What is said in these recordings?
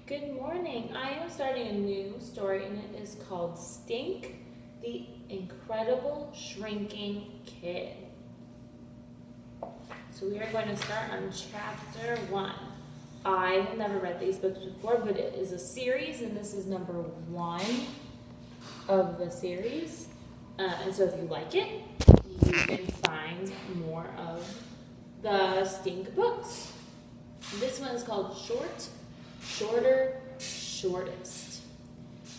Good morning. I am starting a new story and it is called Stink, the Incredible Shrinking Kid. So we are going to start on chapter 1. I have never read these books before, but it is a series and this is number 1 of the series. And so if you like it, you can find more of the Stink books. This one is called Short, Shorter, Shortest.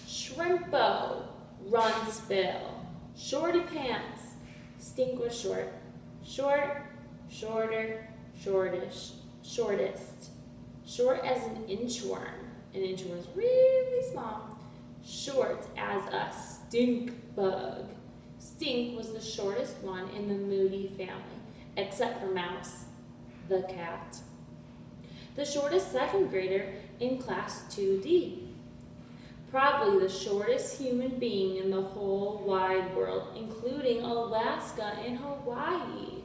Shrimpo, run spill. Shorty pants, Stink was short. Short, shorter, shortish, shortest. Short as an inchworm. An inchworm is really small. Short as a stink bug. Stink was the shortest one in the Moody family, except for Mouse, the cat. The shortest second grader in class 2D. Probably the shortest human being in the whole wide world, including Alaska and Hawaii.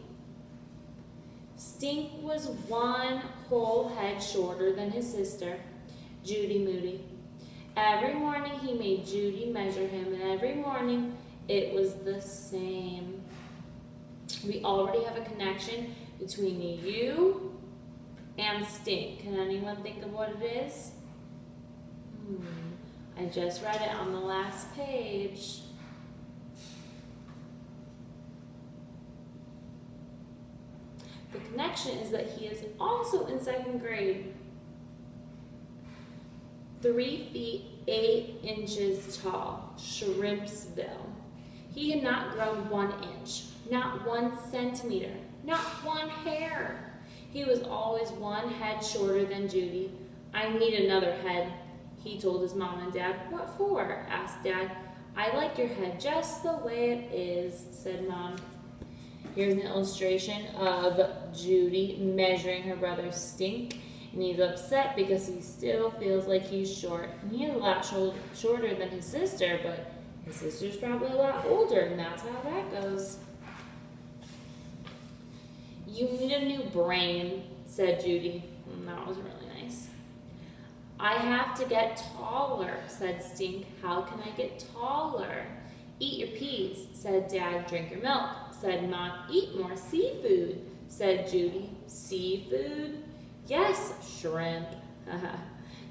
Stink was one whole head shorter than his sister, Judy Moody. Every morning he made Judy measure him, and every morning it was the same. We already have a connection between you and stink. Can anyone think of what it is? I just read it on the last page. The connection is that he is also in second grade. 3 feet 8 inches tall, Shrimpsville. He had not grown 1 inch, not 1 centimeter, not 1 hair. He was always 1 head shorter than Judy. I need another head, he told his mom and dad. What for? Asked Dad. I like your head just the way it is, said Mom. Here's an illustration of Judy measuring her brother's Stink, and he's upset because he still feels like he's short. And he is a lot shorter than his sister, but his sister's probably a lot older, and that's how that goes. You need a new brain, said Judy. That was really nice. I have to get taller, said Stink. How can I get taller? Eat your peas, said Dad. Drink your milk, said Mom. Eat more seafood, said Judy. Seafood? Yes, shrimp,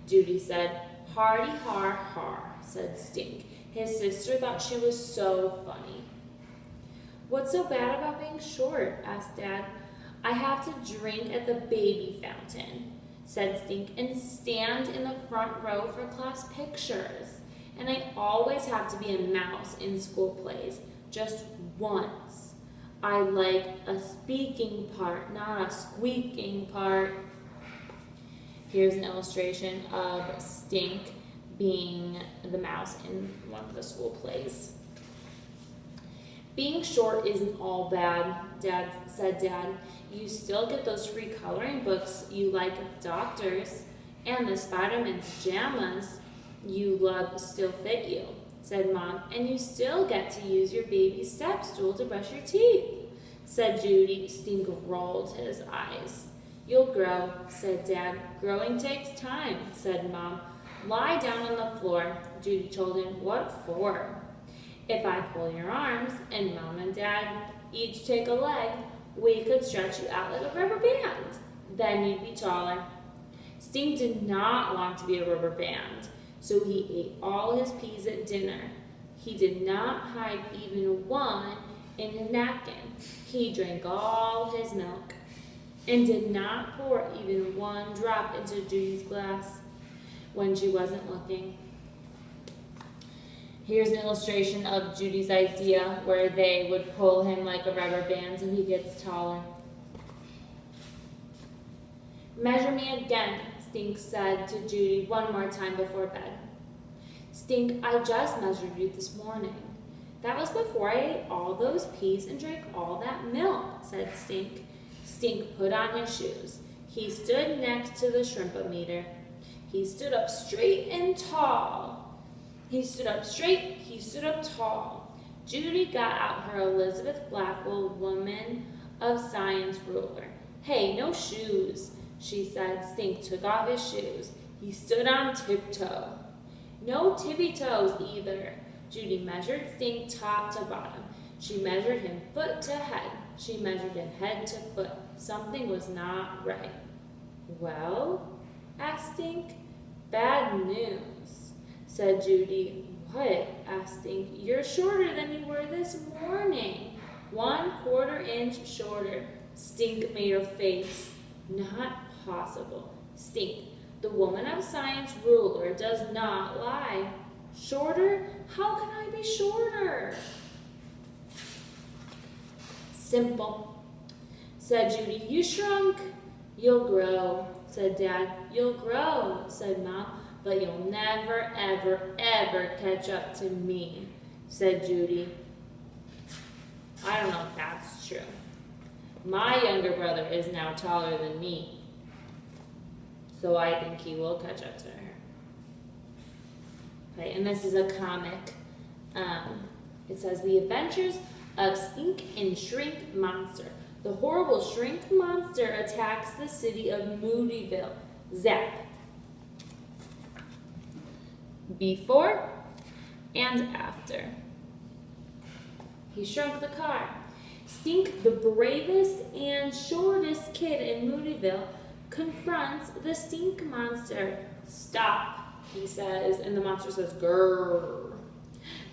Judy said. Hardy har har, said Stink. His sister thought she was so funny. What's so bad about being short? Asked Dad. I have to drink at the baby fountain, said Stink, and stand in the front row for class pictures. And I always have to be a mouse in school plays, just once. I like a speaking part, not a squeaking part. Here's an illustration of Stink being the mouse in one of the school plays. Being short isn't all bad, said Dad. You still get those free coloring books you like at the doctor's, and the Spider-Man pajamas you love still fit you, said Mom, and you still get to use your baby step stool to brush your teeth, said Judy. Stink rolled his eyes. You'll grow, said Dad. Growing takes time, said Mom. Lie down on the floor, Judy told him. What for? If I pull your arms and Mom and Dad each take a leg, we could stretch you out like a rubber band. Then you'd be taller. Stink did not want to be a rubber band, so he ate all his peas at dinner. He did not hide even one in his napkin. He drank all his milk and did not pour even 1 drop into Judy's glass when she wasn't looking. Here's an illustration of Judy's idea where they would pull him like a rubber band so he gets taller. Measure me again, Stink said to Judy one more time before bed. Stink, I just measured you this morning. That was before I ate all those peas and drank all that milk, said Stink. Stink put on his shoes. He stood next to the shrimpometer. He stood up straight and tall. He stood up straight, he stood up tall. Judy got out her Elizabeth Blackwell Woman of Science ruler. Hey, no shoes, she said. Stink took off his shoes. He stood on tiptoe. No tippy toes either. Judy measured Stink top to bottom. She measured him foot to head. She measured him head to foot. Something was not right. Well, asked Stink. Bad news, said Judy. What? Asked Stink. You're shorter than you were this morning. 1/4 inch shorter. Stink made a face. Not possible. Stink, the woman of science ruler, does not lie. Shorter? How can I be shorter? Simple, said Judy. You shrunk. You'll grow, said Dad. You'll grow, said Mom, but you'll never, ever, ever catch up to me, said Judy. I don't know if that's true. My younger brother is now taller than me, so I think he will catch up to her. Okay, and this is a comic. It says, The Adventures of Stink and Shrink Monster. The horrible shrink monster attacks the city of Moodyville. Zap. Before and after. He shrunk the car. Stink, the bravest and shortest kid in Moodyville, confronts the stink monster. Stop, he says, and the monster says, grrr.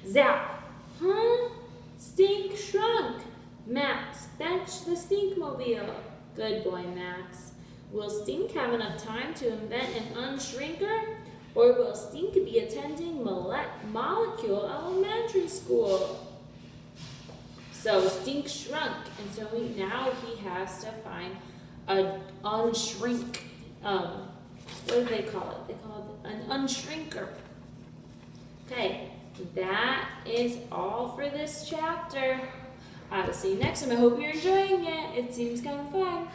Zap. Huh? Stink shrunk. Max, fetch the stinkmobile. Good boy, Max. Will Stink have enough time to invent an unshrinker? Or will Stink be attending Molecule Elementary School? So Stink shrunk, and so now he has to find an unshrink. What do they call it? They call it an unshrinker. Okay, that is all for this chapter. I'll see you next time. I hope you're enjoying it. It seems kind of fun.